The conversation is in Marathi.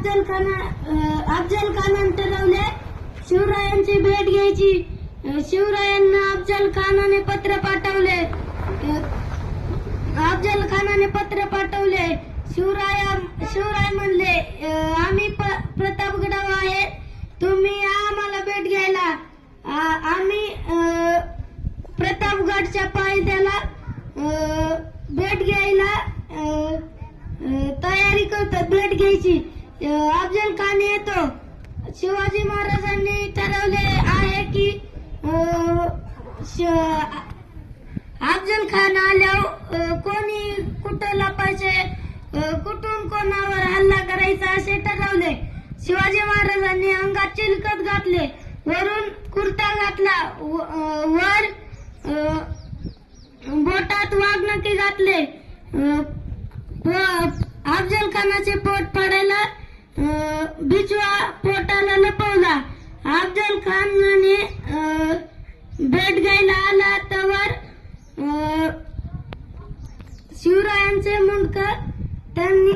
अफजल खानाने ठरवले शिवरायांची भेट घ्यायची. शिवरायांना अफजल खानाने पत्र पाठवले. शिवराय म्हणले आम्ही प्रतापगडावर आहे, तुम्ही या आम्हाला भेट घ्यायला. आम्ही प्रतापगडच्या पायथ्याला भेट घ्यायला तयारी करतो. भेट घ्यायची. अफजल खान येतो. शिवाजी महाराजांनी ठरवले आहे की अफजल खान आल्यावर कोणी कुठं लपायचे, कुठून कोणावर हल्ला करायचा असे ठरवले. शिवाजी महाराजांनी अंगात चिलखत घातले, वरून कुर्ता घातला, वर बोटात वाघनखे घातले. अफजल खानाचे पोट फाडायला बिचवा पोटाला लपवला. अफजल खानाने भेट घ्यायला आला तर शिवरायांचे मुंडक त्यांनी